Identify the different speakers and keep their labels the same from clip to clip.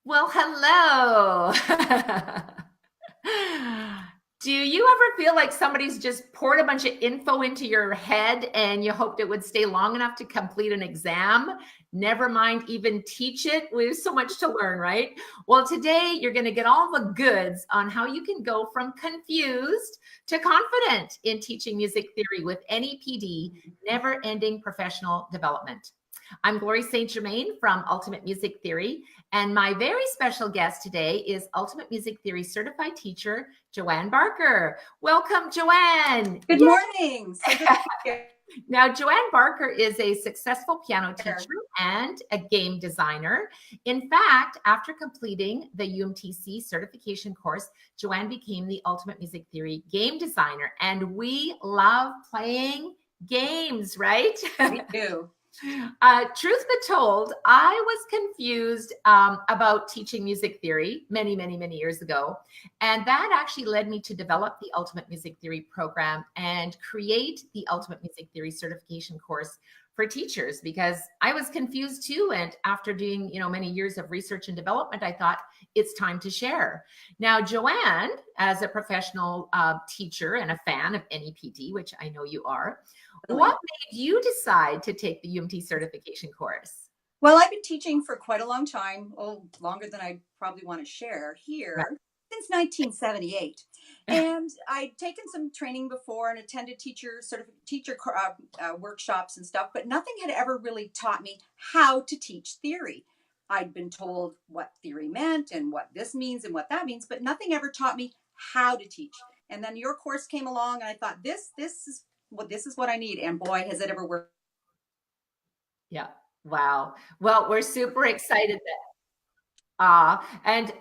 Speaker 1: Well, hello. Do you ever feel like somebody's just poured a bunch of info into your head and you hoped it would stay long enough to complete an exam? Never mind even teach it. We have so much to learn, right? Well, today you're going to get all the goods on how you can go from confused to confident in teaching music theory with NEPD, never ending professional development. I'm Glory St. Germain from Ultimate Music Theory, and my very special guest today is Ultimate Music Theory certified teacher, Joanne Barker. Welcome, Joanne.
Speaker 2: Good morning. So good to be here.
Speaker 1: Now, Joanne Barker is a successful piano teacher and a game designer. In fact, after completing the UMTC certification course, Joanne became the Ultimate Music Theory game designer, and we love playing games, right?
Speaker 2: We do.
Speaker 1: Truth be told, I was confused about teaching music theory many, many, many years ago. And that actually led me to develop the Ultimate Music Theory program and create the Ultimate Music Theory certification course for teachers, because I was confused too. And after doing, many years of research and development, I thought it's time to share. Now, Joanne, as a professional teacher and a fan of NEPD, which I know you are, what made you decide to take the UMT certification course?
Speaker 2: Well, I've been teaching for quite a long time, longer than I probably want to share here,
Speaker 1: Right.
Speaker 2: since 1978. And I'd taken some training before and attended teacher workshops and stuff, but nothing had ever really taught me how to teach theory. I'd been told what theory meant and what this means and what that means, but nothing ever taught me how to teach. And then your course came along, and I thought, this is what I need. And boy, has it ever worked.
Speaker 1: Yeah. Wow. Well, we're super excited and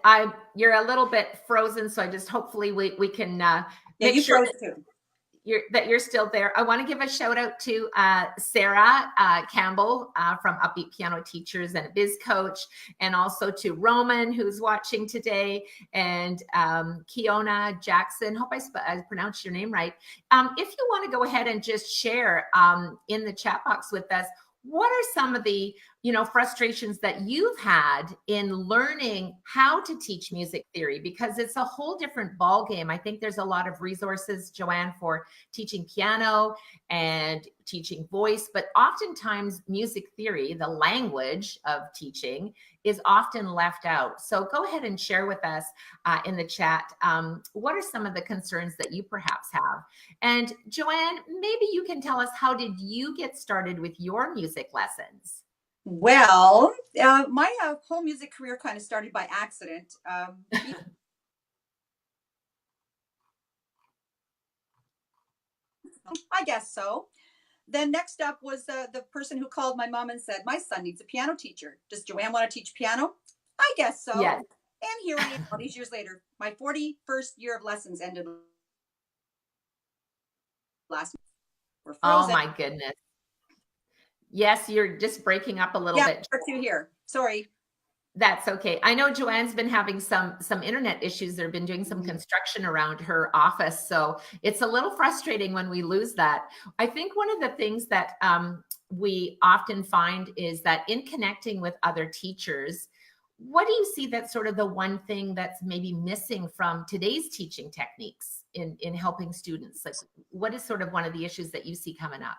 Speaker 1: you're a little bit frozen, so I just hopefully we can make sure that you're still there. I want to give a shout out to Sarah Campbell from Upbeat Piano Teachers and a Biz Coach, and also to Roman, who's watching today, and Kiona Jackson. Hope I pronounced your name right. If you want to go ahead and just share in the chat box with us, what are some of the frustrations that you've had in learning how to teach music theory? Because it's a whole different ball game. I think there's a lot of resources, Joanne, for teaching piano and teaching voice, but oftentimes music theory, the language of teaching, is often left out. So go ahead and share with us in the chat, what are some of the concerns that you perhaps have? And Joanne, maybe you can tell us, how did you get started with your music lessons?
Speaker 2: Well, my whole music career kind of started by accident. I guess so. Then next up was the person who called my mom and said, my son needs a piano teacher. Does Joanne want to teach piano? I guess so.
Speaker 1: Yes.
Speaker 2: And here I am all these years later. My 41st year of lessons ended last month. We're frozen.
Speaker 1: Oh my goodness. Yes, you're just breaking up a little bit.
Speaker 2: Yeah, two here. Sorry.
Speaker 1: That's okay. I know Joanne's been having some internet issues. They've been doing some construction around her office, so it's a little frustrating when we lose that. I think one of the things that we often find is that in connecting with other teachers, what do you see that's sort of the one thing that's maybe missing from today's teaching techniques in helping students? Like, what is sort of one of the issues that you see coming up?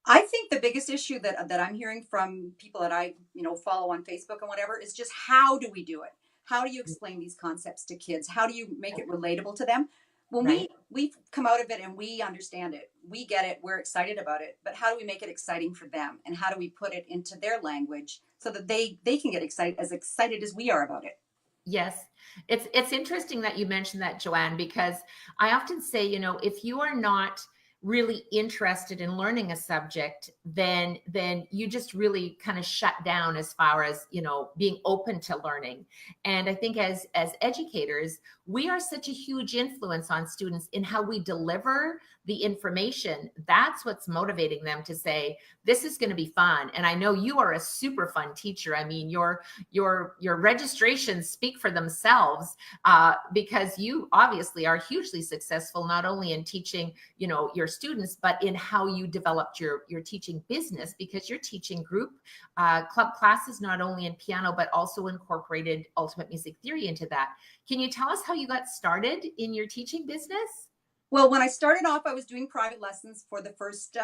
Speaker 2: I think the biggest issue that I'm hearing from people that I follow on Facebook and whatever is just, how do we do it? How do you explain these concepts to kids? How do you make it relatable to them? When we've come out of it and we understand it, we get it, we're excited about it, but how do we make it exciting for them? And how do we put it into their language so that they can get excited as we are about it?
Speaker 1: Yes, it's interesting that you mentioned that, Joanne, because I often say, if you are not really interested in learning a subject, then you just really kind of shut down as far as being open to learning. And I think as educators, we are such a huge influence on students in how we deliver the information, that's what's motivating them to say, this is going to be fun. And I know you are a super fun teacher. I mean, your registrations speak for themselves, because you obviously are hugely successful, not only in teaching, your students, but in how you developed your teaching business, because you're teaching group club classes, not only in piano, but also incorporated ultimate music theory into that. Can you tell us how you got started in your teaching business?
Speaker 2: Well, when I started off, I was doing private lessons for the first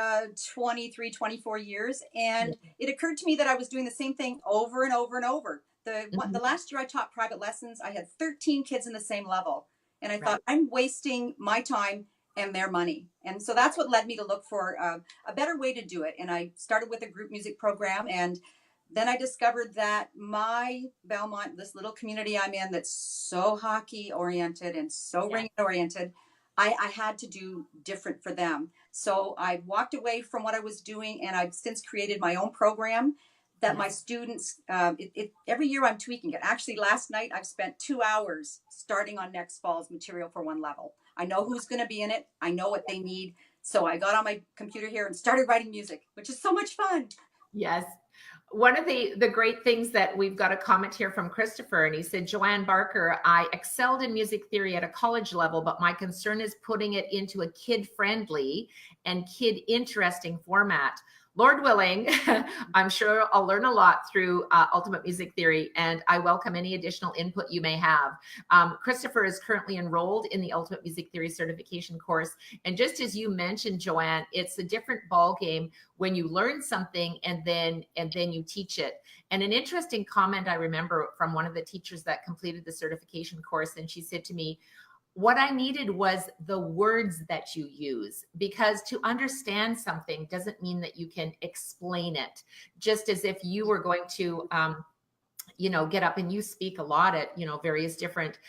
Speaker 2: 23, 24 years. And it occurred to me that I was doing the same thing over and over and over. The last year I taught private lessons, I had 13 kids in the same level. And I thought, I'm wasting my time and their money. And so that's what led me to look for a better way to do it. And I started with a group music program. And then I discovered that my Belmont, this little community I'm in that's so hockey oriented and so ring oriented, I had to do different for them. So I walked away from what I was doing, and I've since created my own program that my students, every year I'm tweaking it. Actually, last night I've spent 2 hours starting on next fall's material for one level. I know who's going to be in it. I know what they need. So I got on my computer here and started writing music, which is so much fun.
Speaker 1: Yes. One of the great things that we've got a comment here from Christopher, and he said, Joanne Barker, I excelled in music theory at a college level, but my concern is putting it into a kid-friendly and kid-interesting format. Lord willing, I'm sure I'll learn a lot through Ultimate Music Theory, and I welcome any additional input you may have. Christopher is currently enrolled in the Ultimate Music Theory certification course. And just as you mentioned, Joanne, it's a different ball game when you learn something and then you teach it. And an interesting comment I remember from one of the teachers that completed the certification course, and she said to me, what I needed was the words that you use, because to understand something doesn't mean that you can explain it. Just as if you were going to, get up and you speak a lot at, various different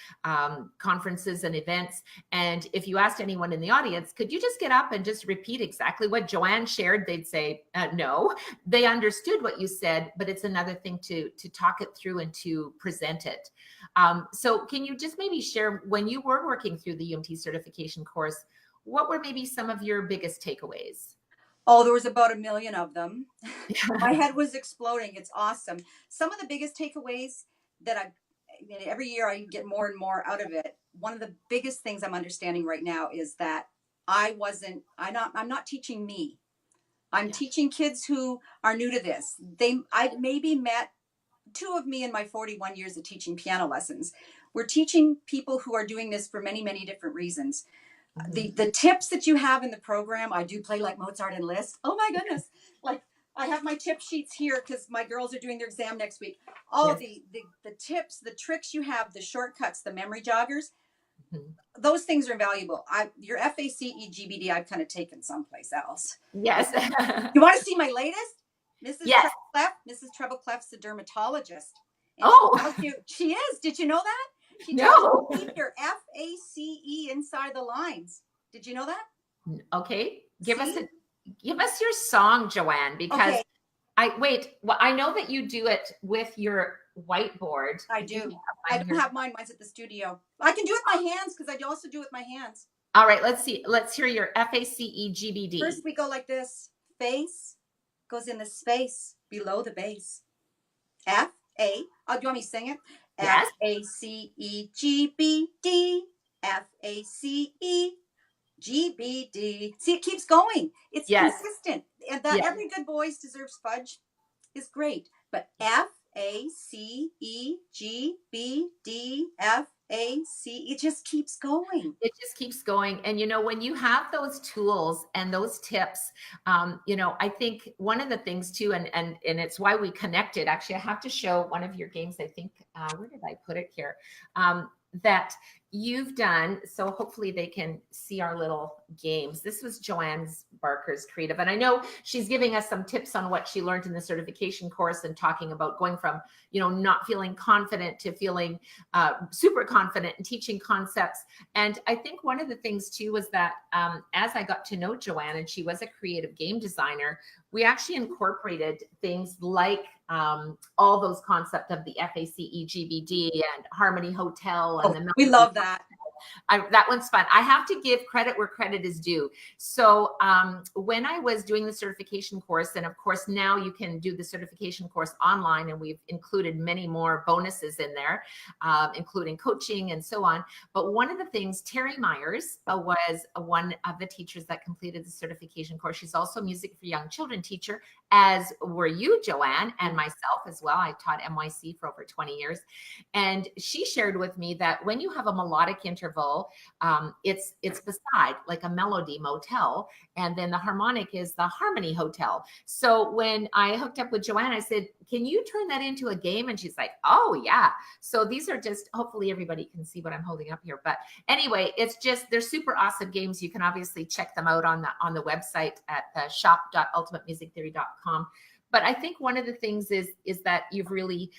Speaker 1: conferences and events. And if you asked anyone in the audience, could you just get up and just repeat exactly what Joanne shared? They'd say, no, they understood what you said, but it's another thing to talk it through and to present it. So can you just maybe share, when you were working through the UMT certification course, what were maybe some of your biggest takeaways?
Speaker 2: Oh, there was about 1 million of them. My head was exploding. It's awesome. Some of the biggest takeaways that every year I get more and more out of it. One of the biggest things I'm understanding right now is that I'm not teaching me. I'm teaching kids who are new to this. I've maybe met 2 of me in my 41 years of teaching piano lessons. We're teaching people who are doing this for many, many different reasons. The tips that you have in the program, I do play like Mozart and Liszt. Oh my goodness. Like I have my tip sheets here because my girls are doing their exam next week. The tips, the tricks you have, the shortcuts, the memory joggers, those things are invaluable. Your FACE GBD, I've kind of taken someplace else.
Speaker 1: Yes.
Speaker 2: You want to see my latest? Mrs. Treble-Cleff's a dermatologist. And she is. Did you know that? She tells you to keep your FACE inside the lines. Did you know that?
Speaker 1: Okay. Give us your song, Joanne, because I know that you do it with your whiteboard.
Speaker 2: I do. I don't have mine. Mine's at the studio. I can do it with my hands because I also do it with my hands.
Speaker 1: All right. Let's see. Let's hear your FACE GBD.
Speaker 2: First we go like this. Face goes in the space below the bass. F A. Oh, do you want me to sing it?
Speaker 1: Yes.
Speaker 2: FACE GBD. FACE GBD. See, it keeps going. It's consistent. And that every good boys deserves fudge is great. But FACE GBD. it just keeps going.
Speaker 1: It just keeps going. And, when you have those tools and those tips, I think one of the things too, and it's why we connected, actually, I have to show one of your games. I think, where did I put it here? That you've done. So hopefully they can see our little games. This was Joanne Barker's creative. And I know she's giving us some tips on what she learned in the certification course and talking about going from, not feeling confident to feeling super confident and teaching concepts. And I think one of the things too was that as I got to know Joanne, and she was a creative game designer, we actually incorporated things like all those concepts of the FACE GBD and Harmony Hotel. And
Speaker 2: we love that.
Speaker 1: that one's fun. I have to give credit where credit is due. So when I was doing the certification course, and of course now you can do the certification course online, and we've included many more bonuses in there, including coaching and so on. But one of the things, Terry Myers was one of the teachers that completed the certification course. She's also a music for young children teacher, as were you, Joanne, and myself as well. I taught MYC for over 20 years. And she shared with me that when you have a melodic interval, it's beside like a melody motel, and then the harmonic is the harmony hotel. So when I hooked up with Joanne, I said, can you turn that into a game? And she's like, oh yeah. So these are just, hopefully everybody can see what I'm holding up here. But anyway, it's just, they're super awesome games. You can obviously check them out on the website at shop.ultimatemusictheory.com. But I think one of the things is that you've really,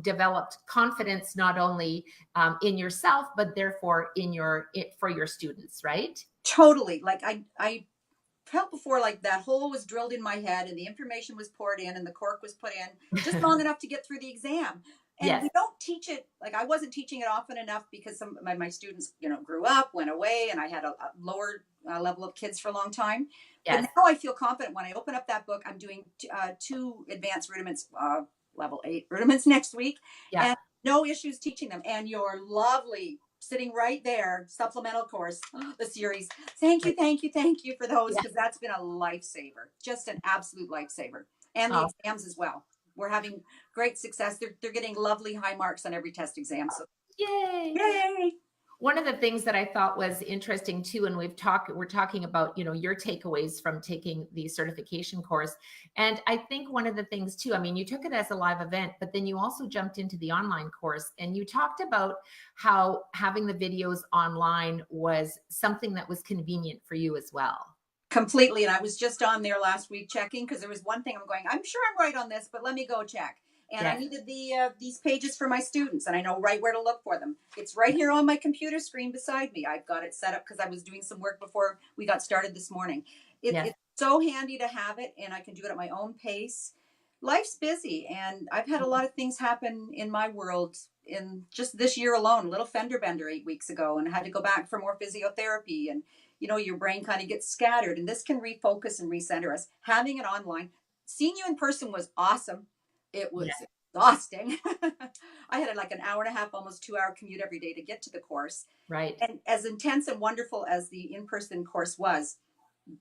Speaker 1: developed confidence, not only in yourself, but therefore for your students, right?
Speaker 2: Totally. Like I felt before, like that hole was drilled in my head and the information was poured in and the cork was put in just long enough to get through the exam. And
Speaker 1: yes.
Speaker 2: We don't teach it, like I wasn't teaching it often enough because some of my students, grew up, went away, and I had a lower level of kids for a long time. Yes. But now I feel confident when I open up that book. I'm doing 2 advanced rudiments, level 8 rudiments next week. Yeah. And no issues teaching them. And you're lovely sitting right there, supplemental course, the series. Thank you for those, because that's been a lifesaver, just an absolute lifesaver. And the exams as well. We're having great success. They're getting lovely high marks on every test exam. So
Speaker 1: yay!
Speaker 2: Yay!
Speaker 1: One of the things that I thought was interesting too, and we're talking about, your takeaways from taking the certification course. And I think one of the things too, I mean, you took it as a live event, but then you also jumped into the online course, and you talked about how having the videos online was something that was convenient for you as well.
Speaker 2: Completely. And I was just on there last week checking, because there was one thing I'm going, I'm sure I'm right on this, but let me go check. And yes. I needed these pages for my students, and I know right where to look for them. It's right here on my computer screen beside me. I've got it set up because I was doing some work before we got started this morning. It's so handy to have it, and I can do it at my own pace. Life's busy, and I've had a lot of things happen in my world in just this year alone. A little fender bender 8 weeks ago, and I had to go back for more physiotherapy, and your brain kind of gets scattered, and this can refocus and recenter us. Having it online, seeing you in person was awesome. It was exhausting. I had like an hour and a half, almost 2-hour commute every day to get to the course.
Speaker 1: Right.
Speaker 2: And as intense and wonderful as the in-person course was,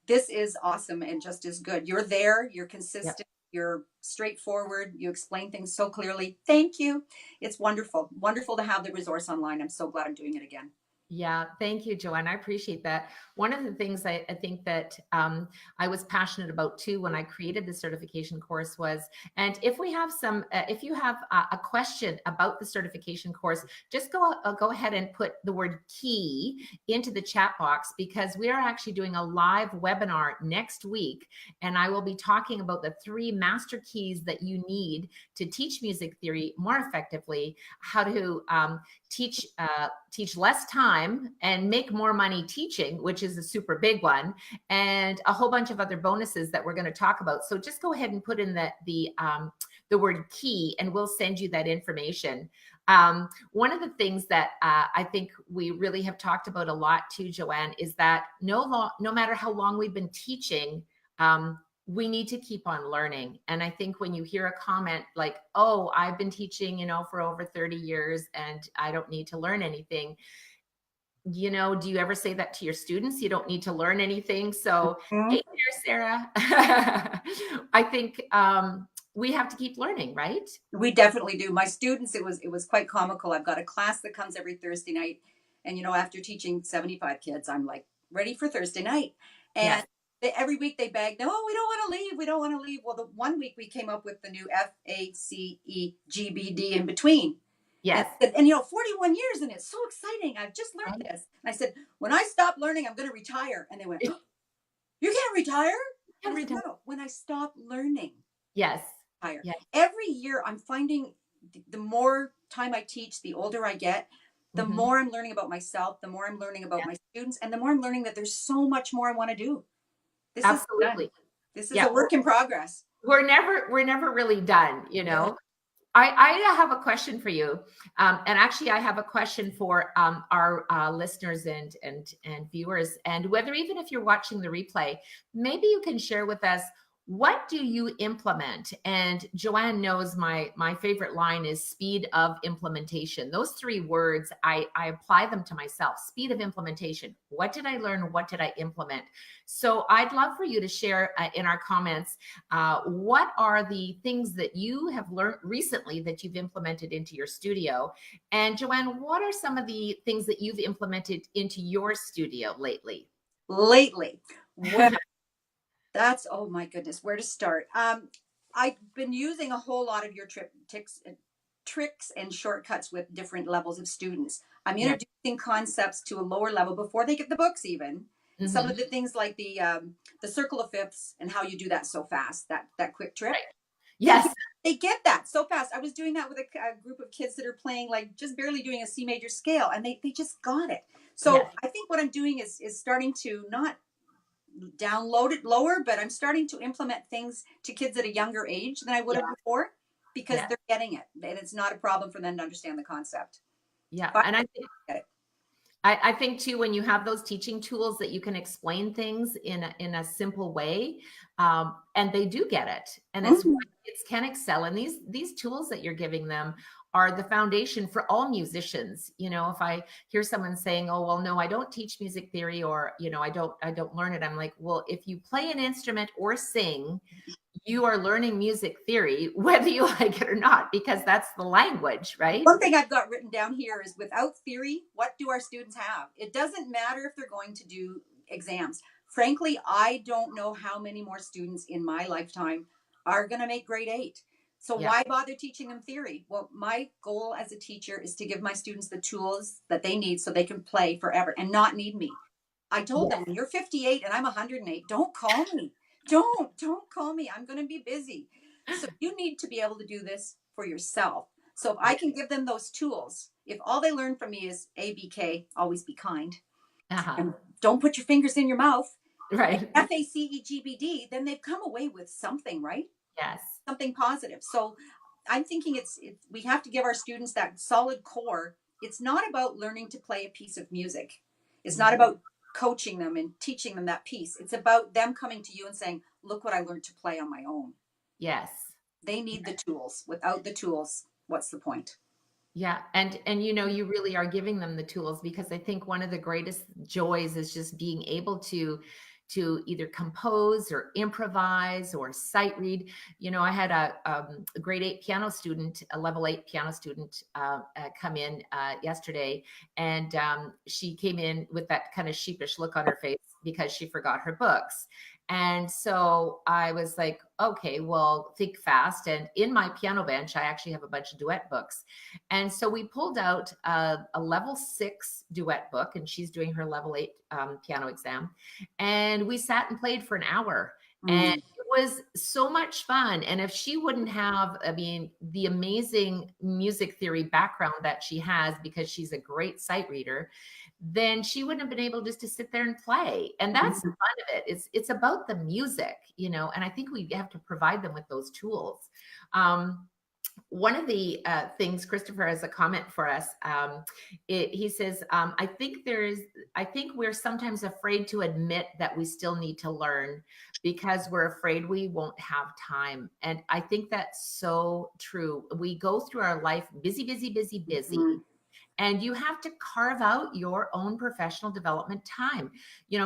Speaker 2: this is awesome and just as good. You're there, you're consistent, you're straightforward, you explain things so clearly. Thank you. It's wonderful. Wonderful to have the resource online. I'm so glad I'm doing it again.
Speaker 1: Yeah, thank you, Joanne. I appreciate that. One of the things I think that I was passionate about too when I created the certification course was, and if we have if you have a question about the certification course, just go ahead and put the word key into the chat box, because we are actually doing a live webinar next week, and I will be talking about the 3 master keys that you need to teach music theory more effectively, how to teach less time and make more money teaching, which is a super big one, and a whole bunch of other bonuses that we're going to talk about. So just go ahead and put in the word key, and we'll send you that information. One of the things that I think we really have talked about a lot too, Joanne, is that no matter how long we've been teaching, we need to keep on learning. And I think when you hear a comment like, oh, I've been teaching, for over 30 years and I don't need to learn anything. Do you ever say that to your students? You don't need to learn anything. So, hey there, Sarah. I think we have to keep learning, right?
Speaker 2: We definitely do. My students, it was quite comical. I've got a class that comes every Thursday night. And, after teaching 75 kids, I'm like, ready for Thursday night. And every week they begged, oh, we don't want to leave. We don't want to leave. Well, the one week we came up with the new FACEGBD in between.
Speaker 1: Yes.
Speaker 2: And 41 years, and it's so exciting. I've just learned this. And I said, when I stop learning, I'm going to retire. And they went, oh, you can't retire? No, when I stop learning.
Speaker 1: Yes.
Speaker 2: Retire. Yes. Every year I'm finding the more time I teach, the older I get, the more I'm learning about myself, the more I'm learning about my students, and the more I'm learning that there's so much more I want to do.
Speaker 1: Absolutely.
Speaker 2: This is a work in progress.
Speaker 1: We're never really done, I have a question for you, and actually, I have a question for our listeners and viewers, and whether even if you're watching the replay, maybe you can share with us, what do you implement? And Joanne knows my favorite line is speed of implementation. Those three words, I apply them to myself. Speed of implementation. What did I learn? What did I implement? So I'd love for you to share in our comments, what are the things that you have learned recently that you've implemented into your studio? And Joanne, what are some of the things that you've implemented into your studio lately?
Speaker 2: Lately, well, that's, oh my goodness, where to start? I've been using a whole lot of your tricks and shortcuts with different levels of students. I'm
Speaker 1: Yeah.
Speaker 2: introducing concepts to a lower level before they get the books even.
Speaker 1: Mm-hmm.
Speaker 2: Some of the things like the circle of fifths and how you do that so fast, that quick trip.
Speaker 1: Right. Yes.
Speaker 2: They get that so fast. I was doing that with a group of kids that are playing, like just barely doing a C major scale, and they just got it. So
Speaker 1: Yes.
Speaker 2: I think what I'm doing is starting to not download it lower, but I'm starting to implement things to kids at a younger age than I would have before, because they're getting it, and it's not a problem for them to understand the concept.
Speaker 1: Yeah.
Speaker 2: But
Speaker 1: And I think too, when you have those teaching tools that you can explain things in a simple way, and they do get it, and it's why kids can excel. And these tools that you're giving them are the foundation for all musicians. You know, if I hear someone saying, "Oh, well, no, I don't teach music theory," or I don't learn it. I'm like, well, if you play an instrument or sing, you are learning music theory, whether you like it or not, because that's the language, right?
Speaker 2: one thing I've got written down here is, without theory, what do our students have? It doesn't matter if they're going to do exams. Frankly, I don't know how many more students in my lifetime are going to make grade 8. So why bother teaching them theory? Well, my goal as a teacher is to give my students the tools that they need so they can play forever and not need me. I told them, when you're 58 and I'm 108, don't call me. Don't call me. I'm going to be busy. So you need to be able to do this for yourself. So if I can give them those tools, if all they learn from me is ABK, always be kind, and don't put your fingers in your mouth,
Speaker 1: right,
Speaker 2: FACEGBD, then they've come away with something, right?
Speaker 1: Yes.
Speaker 2: Something positive. So I'm thinking it's we have to give our students that solid core. It's not about learning to play a piece of music. It's not about coaching them and teaching them that piece. It's about them coming to you and saying, look what I learned to play on my own.
Speaker 1: Yes.
Speaker 2: They need the tools. Without the tools, what's the point?
Speaker 1: Yeah. And you really are giving them the tools, because I think one of the greatest joys is just being able to either compose or improvise or sight read. I had a grade 8 piano student, a level 8 piano student, come in yesterday, and she came in with that kind of sheepish look on her face because she forgot her books. And so I was like, okay, well, think fast. And in my piano bench, I actually have a bunch of duet books. And so we pulled out a level 6 duet book, and she's doing her level 8 piano exam. And we sat and played for an hour. And it was so much fun. And if she wouldn't have, the amazing music theory background that she has, because she's a great sight reader, then she wouldn't have been able just to sit there and play. And that's the fun of it. It's about the music, and I think we have to provide them with those tools. One of the things, Christopher has a comment for us. He says, I think we're sometimes afraid to admit that we still need to learn, because we're afraid we won't have time. And I think that's so true. We go through our life busy. And you have to carve out your own professional development time.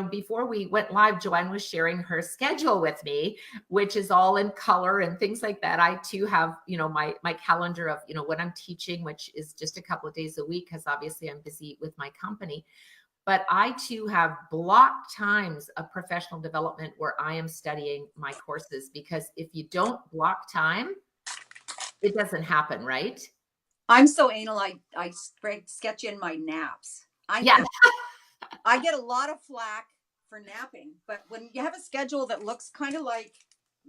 Speaker 1: Before we went live, Joanne was sharing her schedule with me, which is all in color and things like that. I too have, my calendar of, when I'm teaching, which is just a couple of days a week, because obviously I'm busy with my company. But I too have blocked times of professional development where I am studying my courses, because if you don't block time, it doesn't happen, right?
Speaker 2: I'm so anal. I sketch in my naps. I get a lot of flack for napping, but when you have a schedule that looks kind of like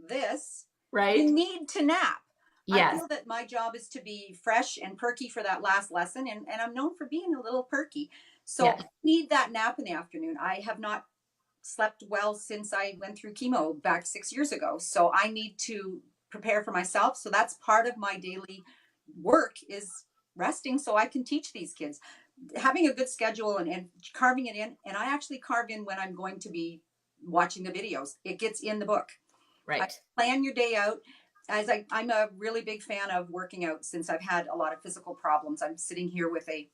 Speaker 2: this,
Speaker 1: right,
Speaker 2: you need to nap.
Speaker 1: Yes.
Speaker 2: I feel that my job is to be fresh and perky for that last lesson, and I'm known for being a little perky. So I need that nap in the afternoon. I have not slept well since I went through chemo back 6 years ago. So I need to prepare for myself. So that's part of my daily work is resting so I can teach these kids. Having a good schedule and carving it in. And I actually carve in when I'm going to be watching the videos. It gets in the book.
Speaker 1: Right.
Speaker 2: Plan your day out. As I'm a really big fan of working out since I've had a lot of physical problems. I'm sitting here with a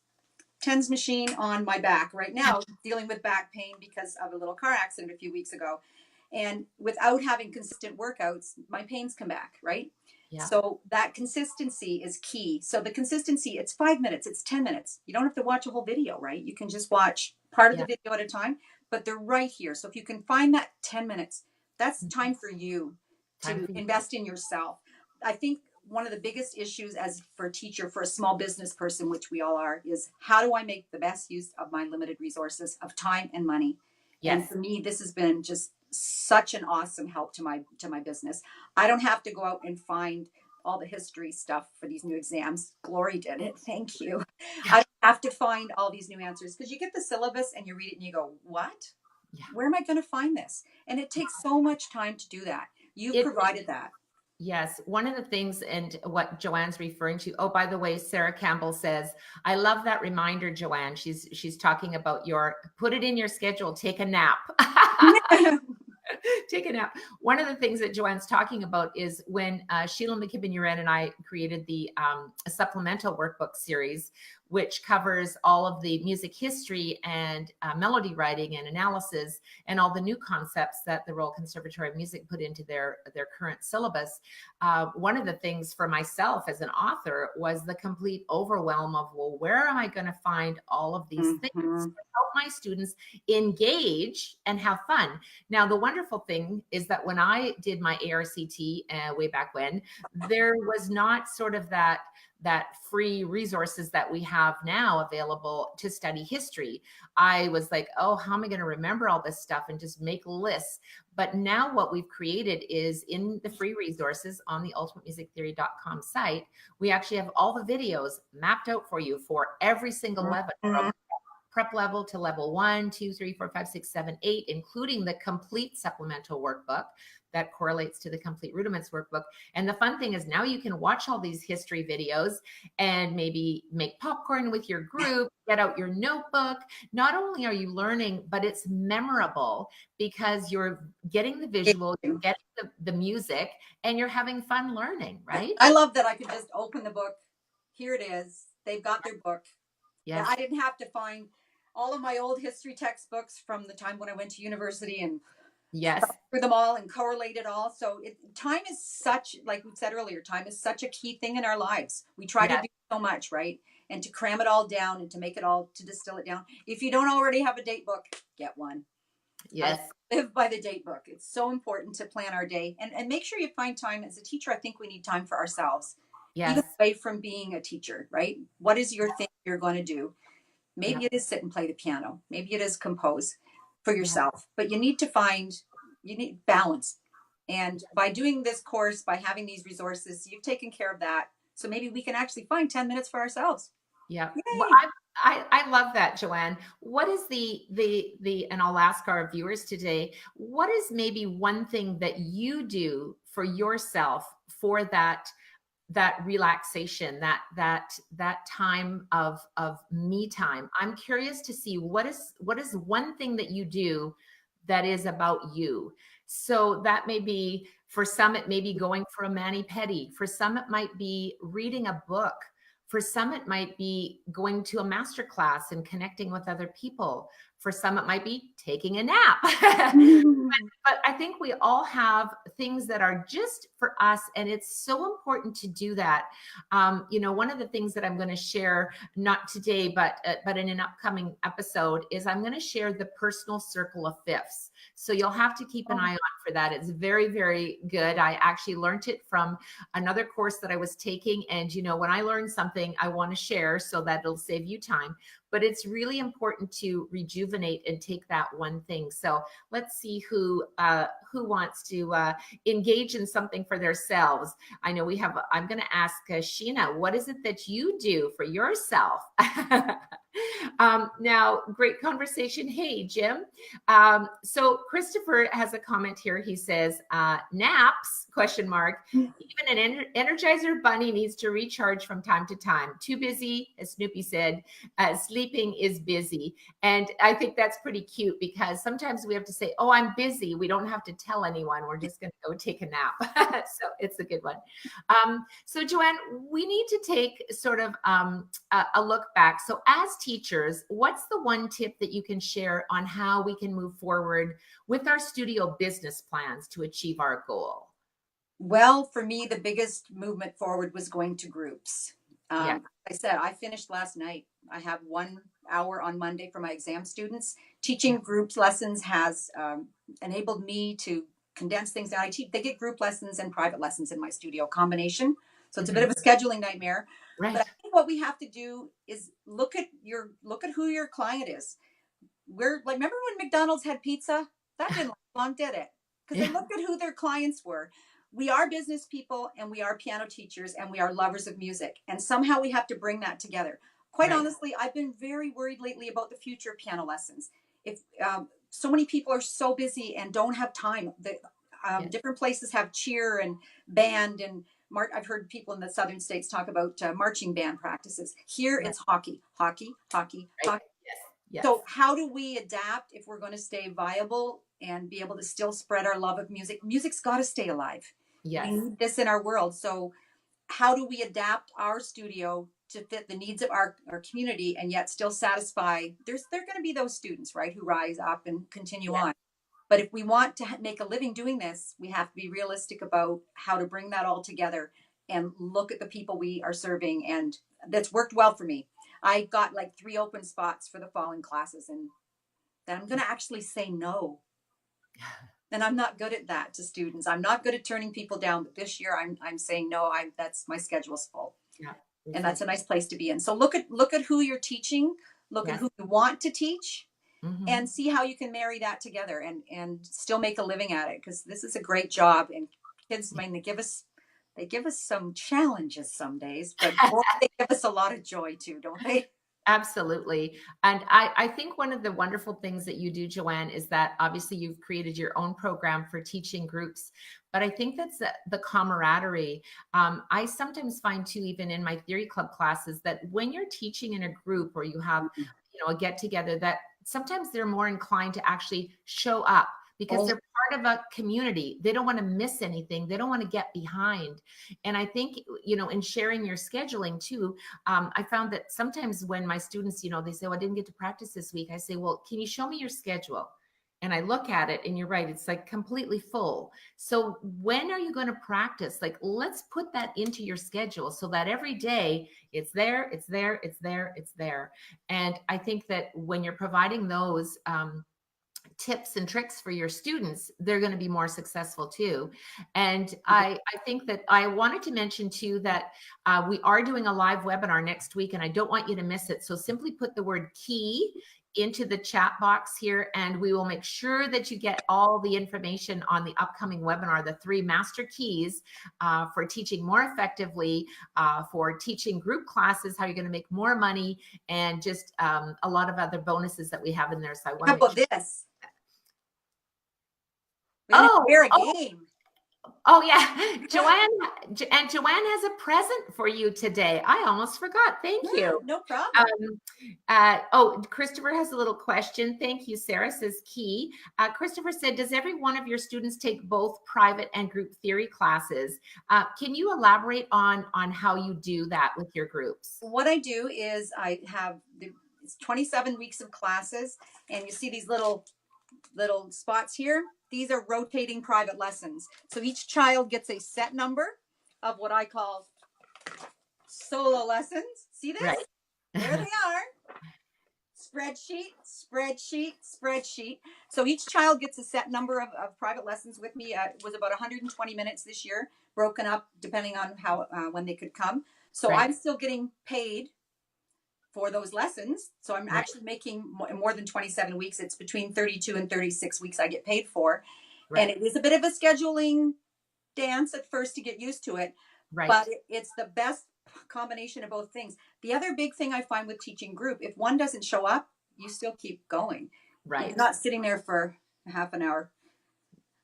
Speaker 2: TENS machine on my back right now, dealing with back pain because of a little car accident a few weeks ago. And without having consistent workouts, my pains come back, right?
Speaker 1: Yeah.
Speaker 2: So that consistency is key. So the consistency, it's 5 minutes, it's 10 minutes. You don't have to watch a whole video, right? You can just watch part of the video at a time, but they're right here. So if you can find that 10 minutes, that's time for you to invest in yourself. I think one of the biggest issues as for a teacher, for a small business person, which we all are, is how do I make the best use of my limited resources of time and money?
Speaker 1: Yes.
Speaker 2: And for me, this has been just such an awesome help to my business. I don't have to go out and find all the history stuff for these new exams. Glory did it. Thank you. I don't have to find all these new answers because you get the syllabus and you read it and you go, what? Yeah. Where am I going to find this? And it takes so much time to do that. You provided that.
Speaker 1: Yes. One of the things, and what Joanne's referring to, oh, by the way, Sarah Campbell says, I love that reminder, Joanne. She's talking about put it in your schedule, take a nap. Take a nap. One of the things that Joanne's talking about is when Sheila McKibben-Uren and I created the supplemental workbook series, which covers all of the music history and melody writing and analysis and all the new concepts that the Royal Conservatory of Music put into their current syllabus. One of the things for myself as an author was the complete overwhelm of, well, where am I going to find all of these things to help my students engage and have fun? Now, the wonderful thing is that when I did my ARCT way back when, there was not sort of that free resources that we have now available to study history. I was like, oh, how am I going to remember all this stuff and just make lists? But now what we've created is in the free resources on the ultimatemusictheory.com site, we actually have all the videos mapped out for you for every single level, from prep level to level 1, 2, 3, 4, 5, 6, 7, 8, including the complete supplemental workbook that correlates to the complete rudiments workbook. And the fun thing is now you can watch all these history videos and maybe make popcorn with your group, get out your notebook. Not only are you learning, but it's memorable because you're getting the visual, you're getting the music, and you're having fun learning, right?
Speaker 2: I love that I could just open the book. Here it is. They've got their book.
Speaker 1: Yes.
Speaker 2: I didn't have to find all of my old history textbooks from the time when I went to university and through them all and correlate it all. So time is such, like we said earlier, time is such a key thing in our lives. We try to do so much, right? And to cram it all down and to make it all, to distill it down. If you don't already have a date book, get one.
Speaker 1: Yes.
Speaker 2: Live by the date book. It's so important to plan our day and make sure you find time. As a teacher, I think we need time for ourselves.
Speaker 1: Yes.
Speaker 2: Even away from being a teacher, right? What is your thing you're going to do? Maybe it is sit and play the piano. Maybe it is compose for yourself, but you need balance. And by doing this course, by having these resources, you've taken care of that. So maybe we can actually find 10 minutes for ourselves.
Speaker 1: Yeah. Well, I love that, Joanne. What is and I'll ask our viewers today, what is maybe one thing that you do for yourself for that relaxation, that time of me time? I'm curious to see what is one thing that you do that is about you. So that may be, for some, it may be going for a mani-pedi. For some, it might be reading a book. For some, it might be going to a master class and connecting with other people. For some, it might be taking a nap. But I think we all have things that are just for us, and it's so important to do that. One of the things that I'm going to share, not today, but in an upcoming episode, is I'm going to share the personal circle of fifths. So you'll have to keep an eye on for that. It's very, very good. I actually learned it from another course that I was taking. And, when I learn something, I want to share so that it'll save you time. But it's really important to rejuvenate and take that one thing. So let's see who wants to engage in something for themselves. I know I'm going to ask Sheena, what is it that you do for yourself? Now, great conversation. Hey, Jim. So Christopher has a comment here. He says, naps, question mark. Even an Energizer bunny needs to recharge from time to time. Too busy, as Snoopy said, sleeping is busy. And I think that's pretty cute because sometimes we have to say, oh, I'm busy. We don't have to tell anyone. We're just going to go take a nap. So it's a good one. So Joanne, we need to take sort of a look back. So as teachers, what's the one tip that you can share on how we can move forward with our studio business plans to achieve our goal?
Speaker 2: Well, for me, the biggest movement forward was going to groups.
Speaker 1: Yeah.
Speaker 2: I said, I finished last night. I have 1 hour on Monday for my exam students. Teaching groups lessons has enabled me to condense things down. They get group lessons and private lessons in my studio combination. So it's a bit of a scheduling nightmare.
Speaker 1: Right.
Speaker 2: But I think what we have to do is look at who your client is. We're like, remember when McDonald's had pizza? That didn't last long, did it? Because they looked at who their clients were. We are business people and we are piano teachers and we are lovers of music. And somehow we have to bring that together. Quite honestly, I've been very worried lately about the future of piano lessons. If so many people are so busy and don't have time. Different places have cheer and band and I've heard people in the southern states talk about marching band practices. Here it's hockey.
Speaker 1: Yes.
Speaker 2: So how do we adapt if we're going to stay viable and be able to still spread our love of music? Music's got to stay alive.
Speaker 1: Yes.
Speaker 2: We need this in our world. So how do we adapt our studio to fit the needs of our community and yet still satisfy? There are going to be those students, right, who rise up and continue on. But if we want to make a living doing this, we have to be realistic about how to bring that all together and look at the people we are serving. And that's worked well for me. I got like 3 open spots for the following classes, and then I'm going to actually say no. And I'm not good at that to students. I'm not good at turning people down. But this year, I'm saying no. That's my schedule's full.
Speaker 1: Yeah.
Speaker 2: And that's a nice place to be in. So look at who you're teaching. Look at who you want to teach. And see how you can marry that together and still make a living at it, because this is a great job. And kids, I mean, they give us some challenges some days, but boy, they give us a lot of joy too, don't they?
Speaker 1: Absolutely. And I think one of the wonderful things that you do, Joanne, is that obviously you've created your own program for teaching groups. But I think that's the camaraderie. I sometimes find too, even in my theory club classes, that when you're teaching in a group or you have, a get together, that sometimes they're more inclined to actually show up because they're part of a community. They don't want to miss anything. They don't want to get behind. And I think, in sharing your scheduling too, I found that sometimes when my students, they say, well, I didn't get to practice this week. I say, well, can you show me your schedule? And I look at it and you're right, it's like completely full. So when are you going to practice? Like, let's put that into your schedule so that every day it's there. And I think that when you're providing those, tips and tricks for your students, they're going to be more successful too. And I think that I wanted to mention too that we are doing a live webinar next week and I don't want you to miss it. So simply put the word key into the chat box here and we will make sure that you get all the information on the upcoming webinar, the 3 master keys for teaching more effectively, for teaching group classes, how you're going to make more money, and just a lot of other bonuses that we have in there. So I want
Speaker 2: How about this? We're a game.
Speaker 1: Oh yeah, Joanne has a present for you today. I almost forgot. Thank you.
Speaker 2: No problem.
Speaker 1: Christopher has a little question. Thank you, Sarah, says key. Christopher said, does every one of your students take both private and group theory classes? Can you elaborate on how you do that with your groups?
Speaker 2: What I do is I have 27 weeks of classes, and you see these little spots here. These are rotating private lessons. So each child gets a set number of what I call solo lessons. See this?
Speaker 1: Right.
Speaker 2: There they are. Spreadsheet. So each child gets a set number of private lessons with me. It was about 120 minutes this year, broken up depending on how when they could come. So I'm still getting paid for those lessons. So I'm actually making more than 27 weeks. It's between 32 and 36 weeks I get paid for. And it is a bit of a scheduling dance at first to get used to it. But it's the best combination of both things. The other big thing I find with teaching group, if one doesn't show up, you still keep going.
Speaker 1: Right.
Speaker 2: You're not sitting there for half an hour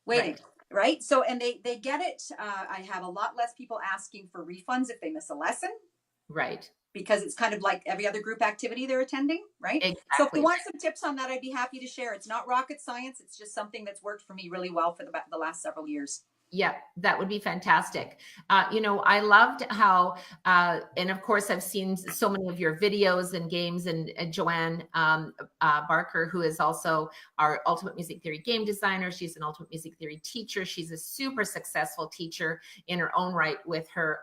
Speaker 2: waiting. Right. So, and they get it. I have a lot less people asking for refunds if they miss a lesson.
Speaker 1: Right.
Speaker 2: Because it's kind of like every other group activity they're attending, right?
Speaker 1: Exactly.
Speaker 2: So if you want some tips on that, I'd be happy to share. It's not rocket science. It's just something that's worked for me really well for the last several years.
Speaker 1: Yeah, that would be fantastic. I loved how, and of course, I've seen so many of your videos and games, and Joanne Barker, who is also our Ultimate Music Theory game designer. She's an Ultimate Music Theory teacher. She's a super successful teacher in her own right with her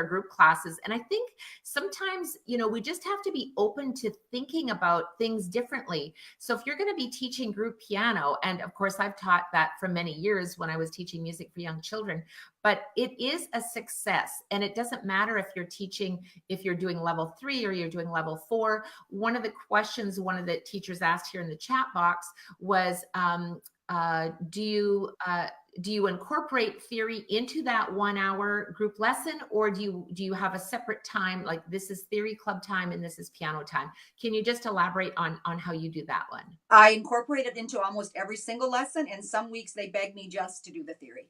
Speaker 1: group classes. And I think sometimes, we just have to be open to thinking about things differently. So if you're going to be teaching group piano, and of course, I've taught that for many years when I was teaching music for young children, but it is a success. And it doesn't matter if you're teaching, if you're doing level 3 or you're doing level 4. One of the questions one of the teachers asked here in the chat box was, do you incorporate theory into that 1 hour group lesson, or do you have a separate time, like this is theory club time and this is piano time? Can you just elaborate on how you do that one?
Speaker 2: I incorporate it into almost every single lesson, and some weeks they beg me just to do the theory.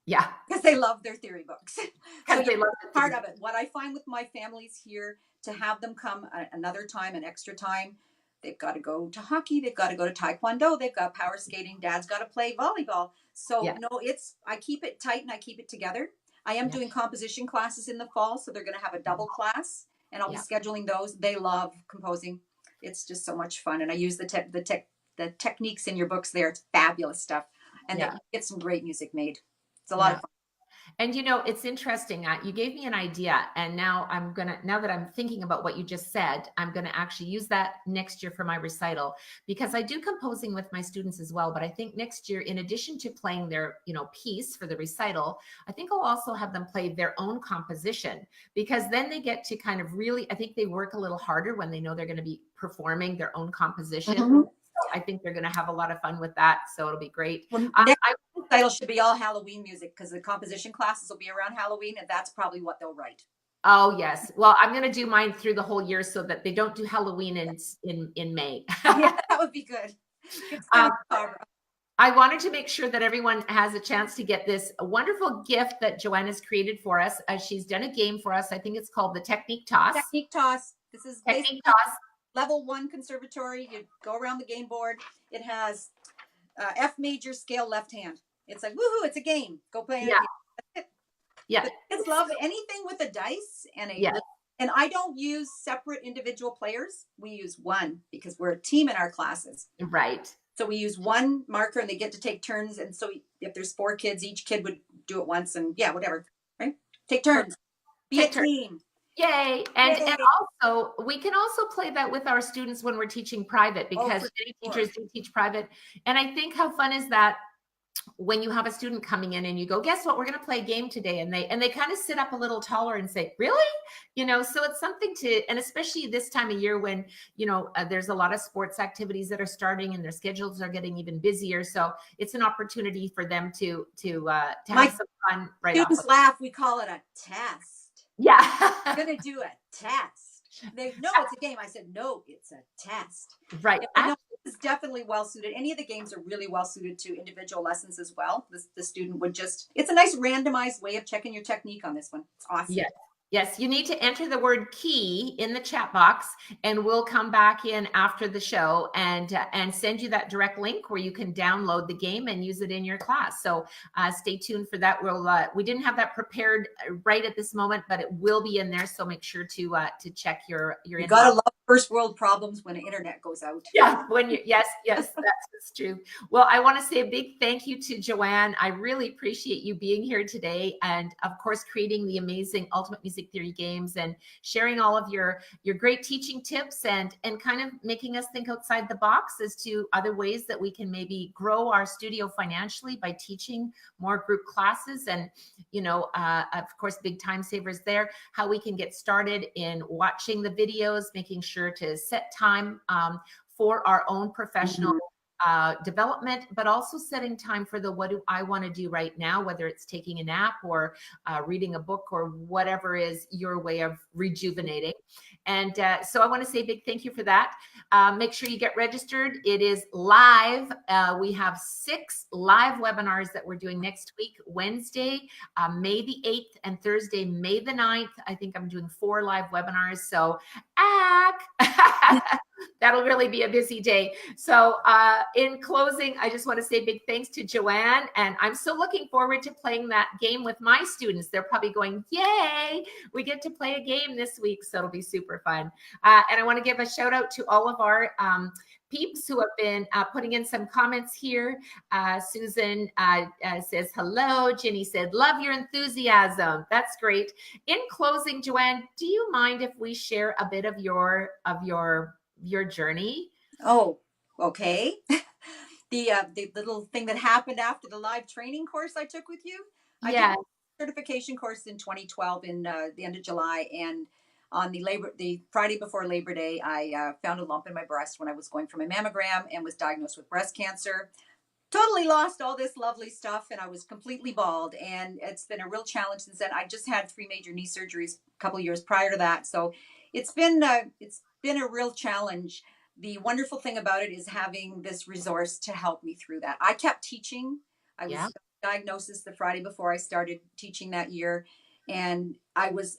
Speaker 1: Yeah.
Speaker 2: Because they love their theory books.
Speaker 1: So they love
Speaker 2: part of it. What I find with my families here, to have them come another time, an extra time, they've got to go to hockey, they've got to go to taekwondo, they've got power skating, dad's got to play volleyball. So no, I keep it tight and I keep it together. I am doing composition classes in the fall, so they're going to have a double class, and I'll be scheduling those. They love composing. It's just so much fun. And I use the techniques in your books there. It's fabulous stuff. And they get some great music made. It's a lot of fun.
Speaker 1: And it's interesting. You gave me an idea, and now now that I'm thinking about what you just said, I'm going to actually use that next year for my recital, because I do composing with my students as well. But I think next year, in addition to playing their, piece for the recital, I think I'll also have them play their own composition, because then they get to kind of really, I think they work a little harder when they know they're going to be performing their own composition. Mm-hmm. So I think they're going to have a lot of fun with that. So it'll be great.
Speaker 2: Well, recital should be all Halloween music, because the composition classes will be around Halloween, and that's probably what they'll write.
Speaker 1: Oh yes. Well, I'm going to do mine through the whole year so that they don't do Halloween in May.
Speaker 2: Yeah, that would be good.
Speaker 1: I wanted to make sure that everyone has a chance to get this wonderful gift that Joanne has created for us. She's done a game for us. I think it's called the Technique Toss.
Speaker 2: Technique Toss. This is
Speaker 1: Technique Toss.
Speaker 2: Level 1 conservatory. You go around the game board. It has F major scale left hand. It's like, woohoo, it's a game. Go play.
Speaker 1: Yeah.
Speaker 2: Kids love anything with a dice and and I don't use separate individual players. We use one, because we're a team in our classes.
Speaker 1: Right.
Speaker 2: So we use one marker, and they get to take turns. And so if there's 4 kids, each kid would do it once, and whatever. Right? Take turns. Be a team.
Speaker 1: Yay. And also, we can also play that with our students when we're teaching private, because many teachers do teach private. And I think, how fun is that when you have a student coming in and you go, guess what, we're going to play a game today. And they kind of sit up a little taller and say, really? So it's something and especially this time of year when, there's a lot of sports activities that are starting and their schedules are getting even busier. So it's an opportunity for them to have some fun right off.
Speaker 2: Students laugh. We call it a test.
Speaker 1: Yeah.
Speaker 2: I'm going to do a test. No, it's a game. I said, no, it's a test.
Speaker 1: Right.
Speaker 2: It's definitely well suited. Any of the games are really well suited to individual lessons as well. The student would it's a nice randomized way of checking your technique on this one. It's awesome.
Speaker 1: Yes, you need to enter the word key in the chat box, and we'll come back in after the show and send you that direct link where you can download the game and use it in your class. So stay tuned for that. We didn't have that prepared right at this moment, but it will be in there. So make sure to check your. You
Speaker 2: gotta love first world problems when the internet goes out.
Speaker 1: Yeah, yes, that's true. Well, I want to say a big thank you to Joanne. I really appreciate you being here today, and of course, creating the amazing Ultimate Music Theory games and sharing all of your great teaching tips and kind of making us think outside the box as to other ways that we can maybe grow our studio financially by teaching more group classes. And, of course, big time savers there, how we can get started in watching the videos, making sure to set time for our own professional development, but also setting time for the what do I want to do right now, whether it's taking a nap or reading a book or whatever is your way of rejuvenating. And so I want to say a big thank you for that. Make sure you get registered. It is live. We have 6 live webinars that we're doing next week, Wednesday, May the 8th, and Thursday, May the 9th. I think I'm doing 4 live webinars. So that'll really be a busy day. So in closing, I just want to say big thanks to Joanne. And I'm so looking forward to playing that game with my students. They're probably going, yay, we get to play a game this week. So it'll be super fun. And I want to give a shout out to all of our peeps who have been putting in some comments here. Susan says hello. Ginny said, love your enthusiasm. That's great. In closing, Joanne, do you mind if we share a bit of your journey?
Speaker 2: Oh, okay. The little thing that happened after the live training course I took with you. I did a certification course in 2012 in the end of July, and on the Friday before Labor Day, I found a lump in my breast when I was going for my mammogram and was diagnosed with breast cancer. Totally lost all this lovely stuff, and I was completely bald, and it's been a real challenge since then. I just had 3 major knee surgeries a couple of years prior to that, so it's been a real challenge. The wonderful thing about it is having this resource to help me through that. I kept teaching. I was diagnosed the Friday before I started teaching that year, and I was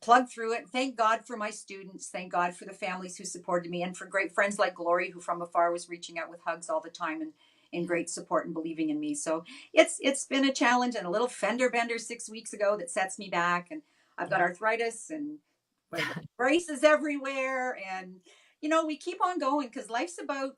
Speaker 2: plugged through it. Thank God for my students. Thank God for the families who supported me, and for great friends like Glory, who from afar was reaching out with hugs all the time and great support and believing in me. So it's been a challenge, and a little fender bender 6 weeks ago that sets me back. And I've got arthritis and braces everywhere. And, we keep on going because life's about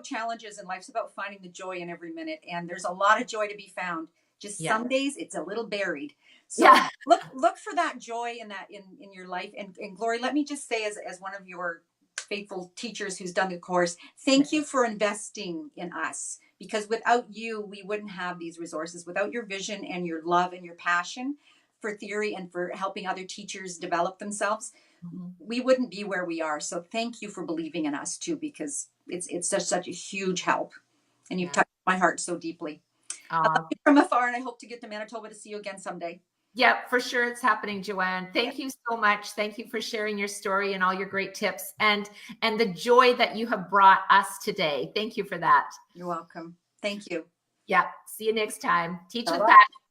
Speaker 2: challenges, and life's about finding the joy in every minute. And there's a lot of joy to be found. Just some days it's a little buried. So look for that joy in your life. And Glory, let me just say, as one of your faithful teachers who's done the course, thank you for investing in us, because without you, we wouldn't have these resources. Without your vision and your love and your passion for theory and for helping other teachers develop themselves, we wouldn't be where we are. So thank you for believing in us too, because it's such a huge help, and you've touched my heart so deeply. I love you from afar, and I hope to get to Manitoba to see you again someday.
Speaker 1: Yep, for sure. It's happening, Joanne. Thank you so much. Thank you for sharing your story and all your great tips and the joy that you have brought us today. Thank you for that.
Speaker 2: You're welcome. Thank you.
Speaker 1: Yeah. See you next time. Teach with
Speaker 2: Bye-bye.
Speaker 1: Passion.